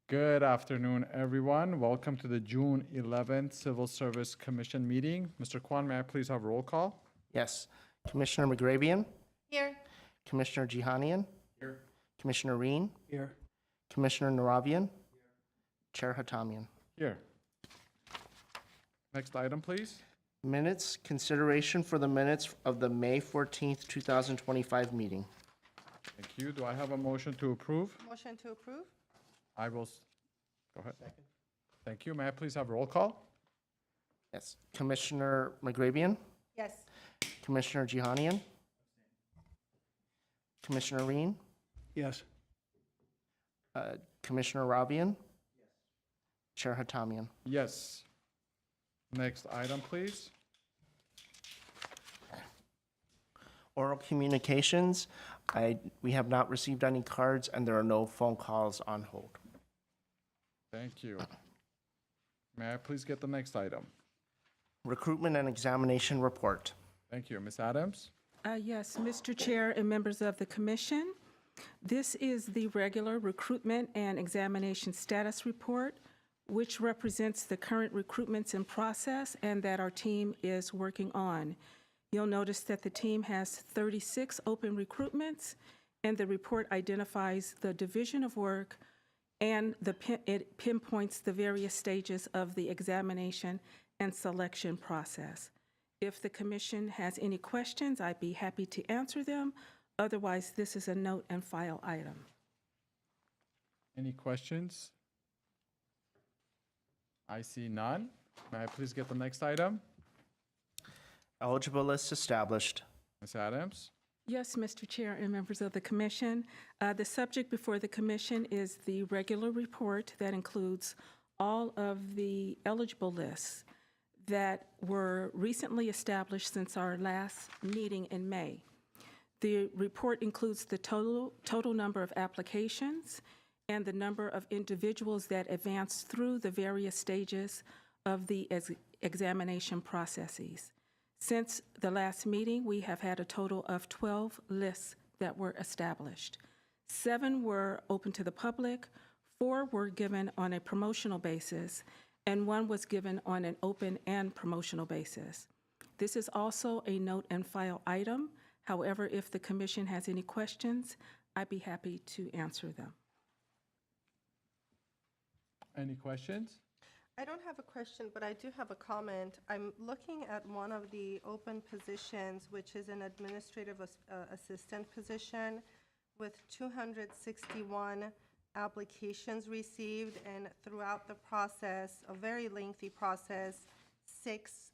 Good afternoon, everyone. Welcome to the June 11th Civil Service Commission meeting. Mr. Kwan, may I please have a roll call? Yes. Commissioner McGrabian, Here. Commissioner Jihanian, Here. Commissioner Reen, Here. Commissioner Naravian, Chair Hatamian. Here. Next item, please. Minutes, consideration for the minutes of the May 14th, 2025 meeting. Thank you. Do I have a motion to approve? Motion to approve? I will, go ahead. Thank you. May I please have a roll call? Yes. Commissioner McGrabian, Yes. Commissioner Jihanian, Commissioner Reen, Yes. Commissioner Ravian, Chair Hatamian. Yes. Next item, please. Oral communications, we have not received any cards and there are no phone calls on hold. Thank you. May I please get the next item? Recruitment and examination report. Thank you. Ms. Adams? Yes, Mr. Chair and members of the commission, this is the regular recruitment and examination status report, which represents the current recruitments in process and that our team is working on. You'll notice that the team has 36 open recruitments, and the report identifies the division of work and it pinpoints the various stages of the examination and selection process. If the commission has any questions, I'd be happy to answer them. Otherwise, this is a note and file item. Any questions? I see none. May I please get the next item? Eligible list established. Ms. Adams? Yes, Mr. Chair and members of the commission. The subject before the commission is the regular report that includes all of the eligible lists that were recently established since our last meeting in May. The report includes the total number of applications and the number of individuals that advanced through the various stages of the examination processes. Since the last meeting, we have had a total of 12 lists that were established. 7 were open to the public, 4 were given on a promotional basis, and 1 was given on an open and promotional basis. This is also a note and file item. However, if the commission has any questions, I'd be happy to answer them. Any questions? I don't have a question, but I do have a comment. I'm looking at one of the open positions, which is an administrative assistant position with 261 applications received, and throughout the process, a very lengthy process, six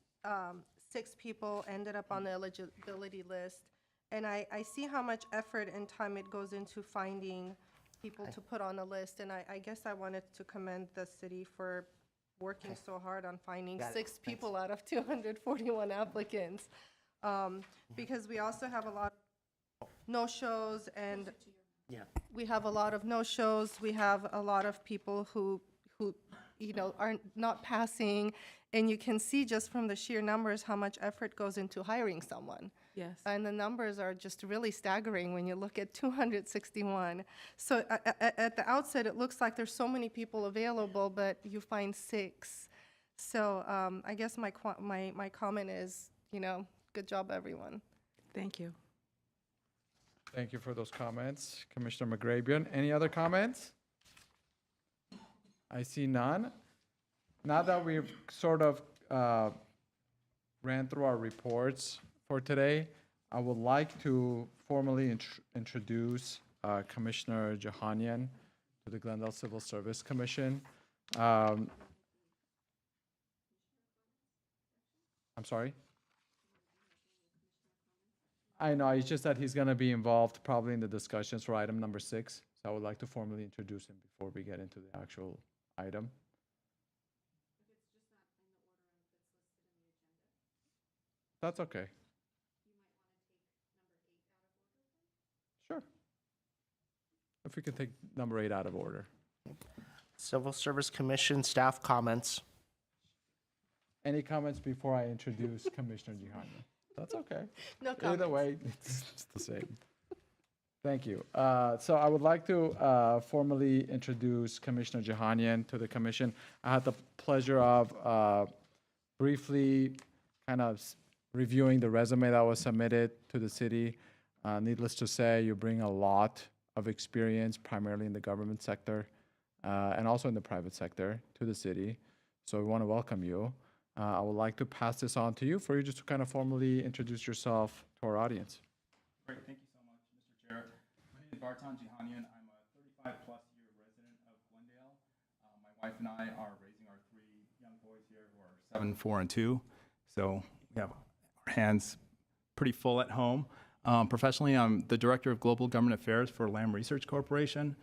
people ended up on the eligibility list. And I see how much effort and time it goes into finding people to put on the list, and I guess I wanted to commend the city for working so hard on finding 6 people out of 241 applicants. Because we also have a lot of no-shows, and we have a lot of no-shows. We have a lot of people who are not passing, and you can see just from the sheer numbers how much effort goes into hiring someone. Yes. And the numbers are just really staggering when you look at 261. So at the outset, it looks like there's so many people available, but you find 6. So I guess my comment is, good job, everyone. Thank you. Thank you for those comments. Commissioner McGrabian, any other comments? I see none. Now that we've sort of ran through our reports for today, I would like to formally introduce Commissioner Jihanian to the Glendale Civil Service Commission. I'm sorry? I know, it's just that he's going to be involved probably in the discussions for item number 6. So I would like to formally introduce him before we get into the actual item. That's okay. Sure. If we could take number 8 out of order. Civil Service Commission staff comments. Any comments before I introduce Commissioner Jihanian? That's okay. No comments. Either way, it's the same. Thank you. So I would like to formally introduce Commissioner Jahanian to the commission. I had the pleasure of briefly kind of reviewing the resume that was submitted to the city. Needless to say, you bring a lot of experience, primarily in the government sector and also in the private sector, to the city. So we want to welcome you. I would like to pass this on to you for you just to kind of formally introduce yourself to our audience. Great, thank you so much, Mr. Chair. My name is Barton Jihanian. I'm a 35-plus year resident of Glendale. My wife and I are raising our 3 young boys here who are 7, 4, and 2. So we have our hands pretty full at home. Professionally, I'm the Director of Global Government Affairs for Lam Research Corporation.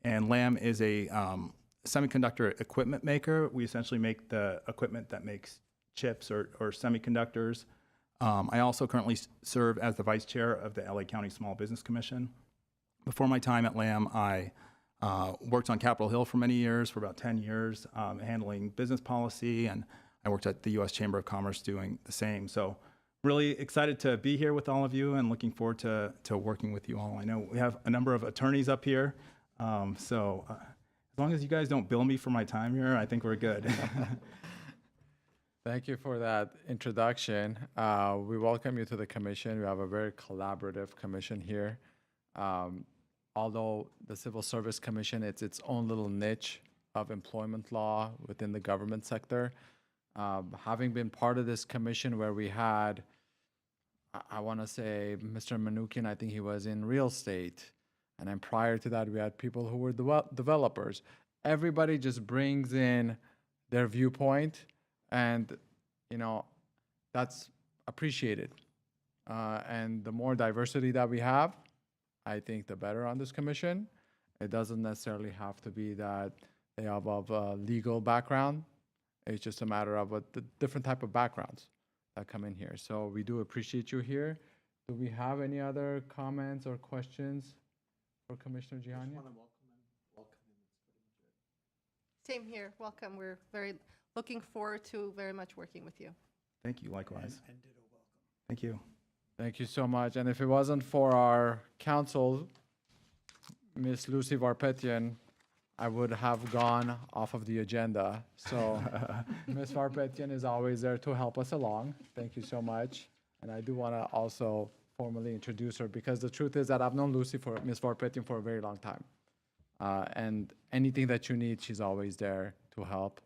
And Lam is a semiconductor equipment maker. We essentially make the equipment that makes chips or semiconductors. I also currently serve as the Vice Chair of the LA County Small Business Commission. Before my time at Lam, I worked on Capitol Hill for many years, for about 10 years, handling business policy, and I worked at the U.S. Chamber of Commerce doing the same. So really excited to be here with all of you and looking forward to working with you all. I know we have a number of attorneys up here, so as long as you guys don't bill me for my time here, I think we're good. Thank you for that introduction. We welcome you to the commission. We have a very collaborative commission here. Although the Civil Service Commission, it's its own little niche of employment law within the government sector. Having been part of this commission where we had, I want to say, Mr. Manukian, I think he was in real estate. And then prior to that, we had people who were developers. Everybody just brings in their viewpoint, and, you know, that's appreciated. And the more diversity that we have, I think the better on this commission. It doesn't necessarily have to be that they have a legal background. It's just a matter of the different type of backgrounds that come in here. So we do appreciate you here. Do we have any other comments or questions for Commissioner Jihanian? Same here, welcome. We're very looking forward to very much working with you. Thank you, likewise. Thank you. Thank you so much. And if it wasn't for our counsel, Miss Lucy Varpetian, I would have gone off of the agenda. So Ms. Varpetian is always there to help us along. Thank you so much. And I do want to also formally introduce her, because the truth is that I've known Lucy, Ms. Varpetian, for a very long time. And anything that you need, she's always there to help.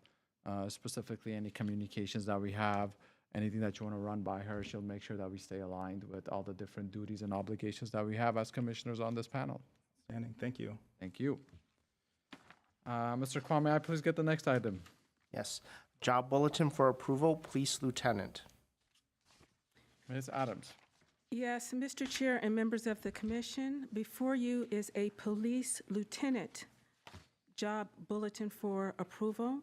Specifically any communications that we have, anything that you want to run by her, she'll make sure that we stay aligned with all the different duties and obligations that we have as commissioners on this panel. Standing. Thank you. Thank you. Mr. Kwan, may I please get the next item? Yes. Job bulletin for approval, police lieutenant. Ms. Adams. Yes, Mr. Chair and members of the commission, before you is a police lieutenant job bulletin for approval.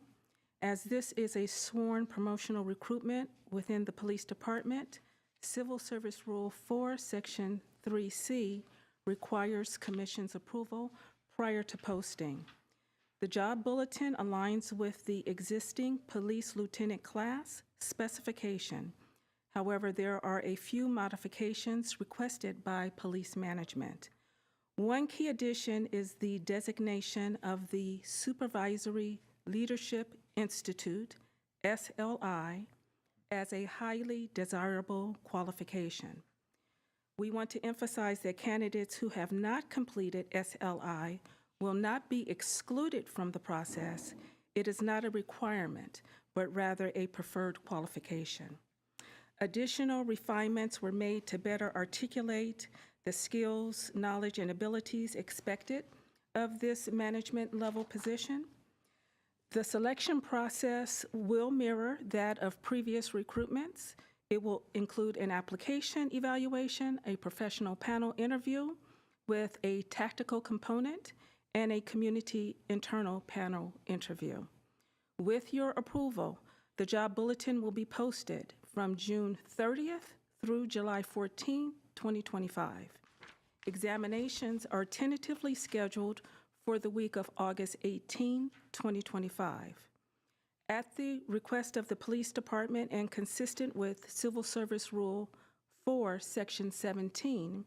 As this is a sworn promotional recruitment within the police department, Civil Service Rule 4, Section 3C requires commission's approval prior to posting. The job bulletin aligns with the existing police lieutenant class specification. However, there are a few modifications requested by police management. One key addition is the designation of the Supervisory Leadership Institute, SLI, as a highly desirable qualification. We want to emphasize that candidates who have not completed SLI will not be excluded from the process. It is not a requirement, but rather a preferred qualification. Additional refinements were made to better articulate the skills, knowledge, and abilities expected of this management level position. The selection process will mirror that of previous recruitments. It will include an application evaluation, a professional panel interview with a tactical component, and a community internal panel interview. With your approval, the job bulletin will be posted from June 30th through July 14, 2025. Examinations are tentatively scheduled for the week of August 18, 2025. At the request of the police department and consistent with Civil Service Rule 4, Section 17,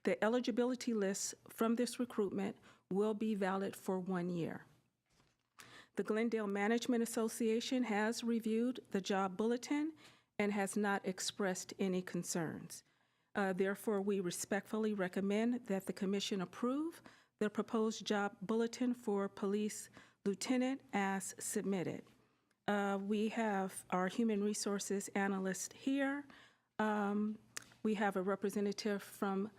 The eligibility lists from this recruitment will be valid for 1 year. The Glendale Management Association has reviewed the job bulletin and has not expressed any concerns. Therefore, we respectfully recommend that the commission approve the proposed job bulletin for police lieutenant as submitted. We have our human resources analyst here. We have a representative from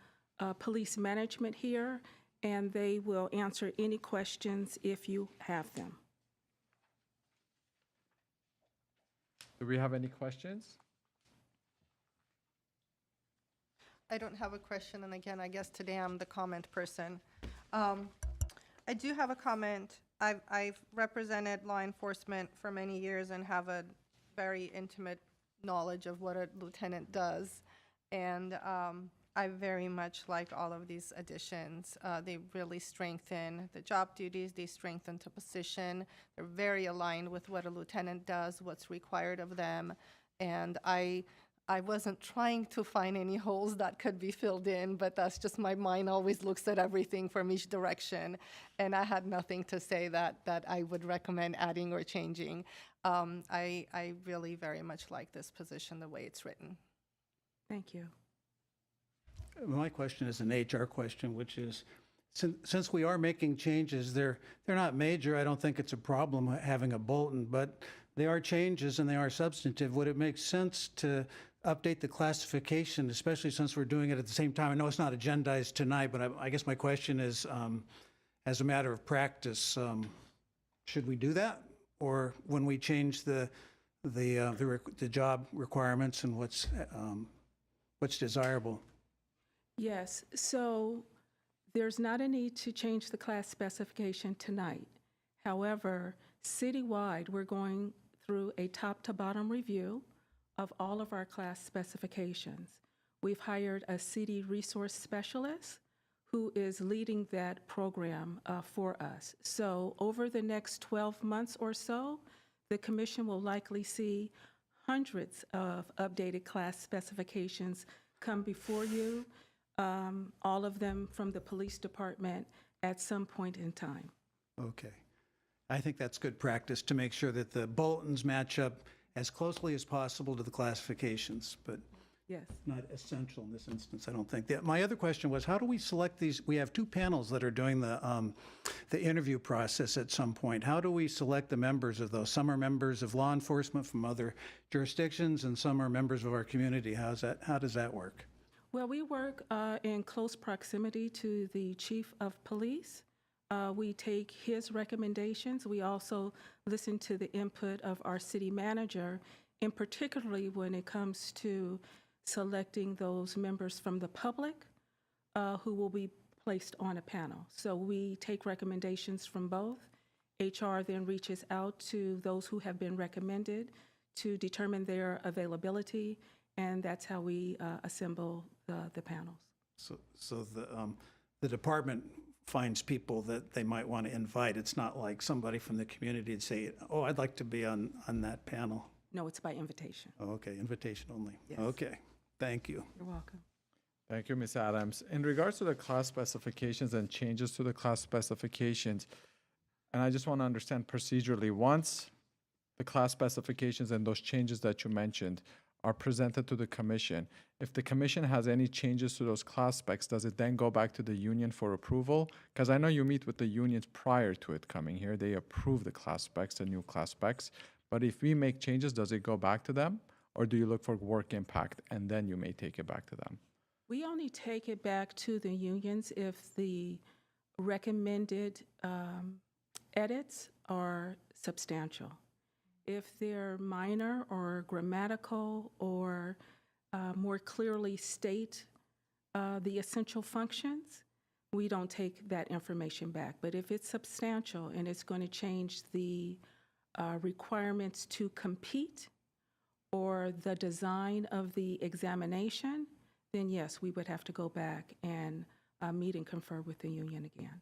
police management here, and they will answer any questions if you have them. Do we have any questions? I don't have a question, and again, I guess today I'm the comment person. I do have a comment. I've represented law enforcement for many years and have a very intimate knowledge of what a lieutenant does. And I very much like all of these additions. They really strengthen the job duties, they strengthen the position. They're very aligned with what a lieutenant does, what's required of them. And I wasn't trying to find any holes that could be filled in, but that's just my mind always looks at everything from each direction. And I had nothing to say that I would recommend adding or changing. I really very much like this position, the way it's written. Thank you. My question is an HR question, which is, since we are making changes, they're not major. I don't think it's a problem having a bulletin, but they are changes and they are substantive. Would it make sense to update the classification, especially since we're doing it at the same time? I know it's not agendized tonight, but I guess my question is, as a matter of practice, should we do that? Or when we change the job requirements and what's desirable? Yes, so there's not a need to change the class specification tonight. However, citywide, we're going through a top-to-bottom review of all of our class specifications. We've hired a city resource specialist who is leading that program for us. So over the next 12 months or so, the commission will likely see hundreds of updated class specifications come before you, all of them from the police department at some point in time. Okay. I think that's good practice to make sure that the bulletins match up as closely as possible to the classifications, but Yes. not essential in this instance, I don't think. My other question was, how do we select these? We have two panels that are doing the interview process at some point. How do we select the members of those? Some are members of law enforcement from other jurisdictions, and some are members of our community. How does that work? Well, we work in close proximity to the chief of police. We take his recommendations. We also listen to the input of our city manager, and particularly when it comes to selecting those members from the public who will be placed on a panel. So we take recommendations from both. HR then reaches out to those who have been recommended to determine their availability, and that's how we assemble the panels. So the department finds people that they might want to invite. It's not like somebody from the community would say, oh, I'd like to be on that panel. No, it's by invitation. Oh, okay, invitation only. Yes. Okay, thank you. You're welcome. Thank you, Ms. Adams. In regards to the class specifications and changes to the class specifications, and I just want to understand procedurally, once the class specifications and those changes that you mentioned are presented to the commission, if the commission has any changes to those class specs, does it then go back to the union for approval? Because I know you meet with the unions prior to it coming here. They approve the class specs, the new class specs. But if we make changes, does it go back to them? Or do you look for work impact and then you may take it back to them? We only take it back to the unions if the recommended edits are substantial. If they're minor or grammatical or more clearly state the essential functions, we don't take that information back. But if it's substantial and it's going to change the requirements to compete or the design of the examination, then yes, we would have to go back and meet and confer with the union again.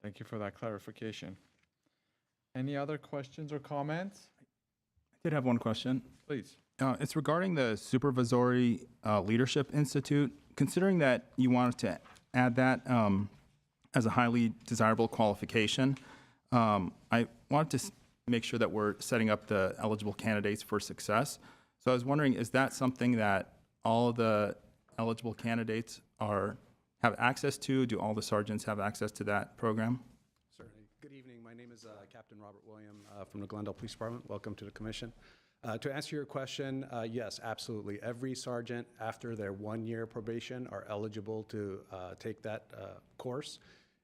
Thank you for that clarification. Any other questions or comments? I did have one question. Please. It's regarding the Supervisory Leadership Institute. Considering that you wanted to add that as a highly desirable qualification. I wanted to make sure that we're setting up the eligible candidates for success. So I was wondering, is that something that all of the eligible candidates have access to? Do all the sergeants have access to that program? Certainly. Good evening. My name is Captain Robert William from the Glendale Police Department. Welcome to the commission. To answer your question, yes, absolutely. Every sergeant after their 1-year probation are eligible to take that course.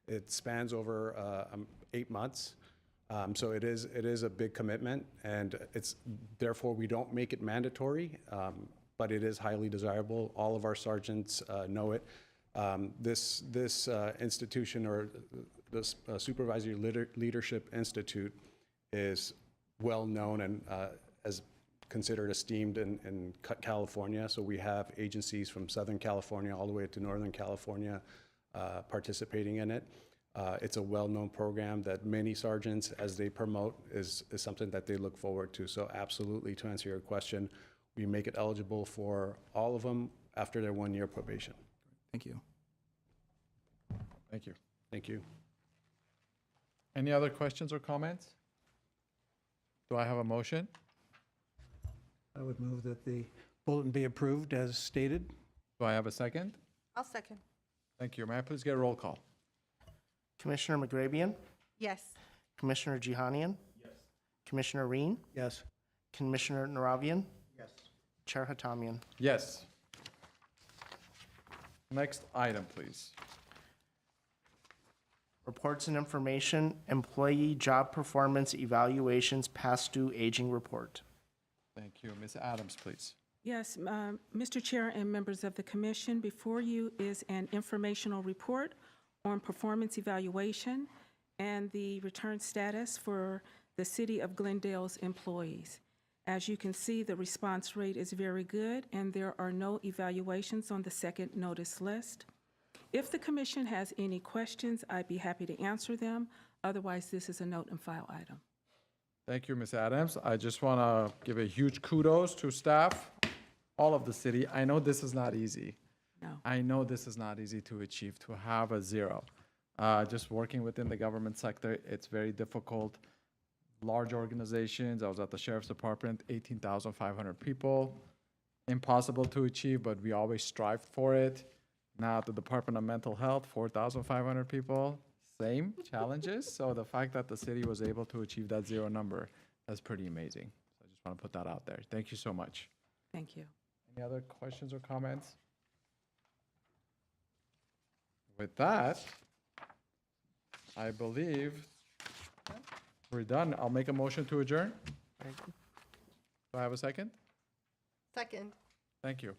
It spans over 8 months. So it is a big commitment, and therefore we don't make it mandatory, but it is highly desirable. All of our sergeants know it. This institution, or this Supervisory Leadership Institute, is well known and as considered esteemed in California. So we have agencies from Southern California all the way to Northern California participating in it. It's a well-known program that many sergeants, as they promote, is something that they look forward to. So absolutely, to answer your question, we make it eligible for all of them after their 1-year probation. Thank you. Thank you. Thank you. Any other questions or comments? Do I have a motion? I would move that the bulletin be approved as stated. Do I have a second? I'll second. Thank you. May I please get a roll call? Commissioner McGrabian, Yes. Commissioner Jihanian, Commissioner Reen, Yes. Commissioner Naravian, Chair Hatamian. Yes. Next item, please. Reports and information, employee job performance evaluations past due aging report. Thank you. Ms. Adams, please. Yes, Mr. Chair and members of the commission, before you is an informational report on performance evaluation and the return status for the City of Glendale's employees. As you can see, the response rate is very good, and there are no evaluations on the second notice list. If the commission has any questions, I'd be happy to answer them. Otherwise, this is a note and file item. Thank you, Ms. Adams. I just want to give a huge kudos to staff, all of the city. I know this is not easy. No. I know this is not easy to achieve, to have a 0. Just working within the government sector, it's very difficult. Large organizations, I was at the Sheriff's Department, 18,500 people. Impossible to achieve, but we always strive for it. Now at the Department of Mental Health, 4,500 people, same challenges. So the fact that the city was able to achieve that 0 number, that's pretty amazing. So I just want to put that out there. Thank you so much. Thank you. Any other questions or comments? With that, I believe we're done. I'll make a motion to adjourn. Do I have a second? Second. Thank you.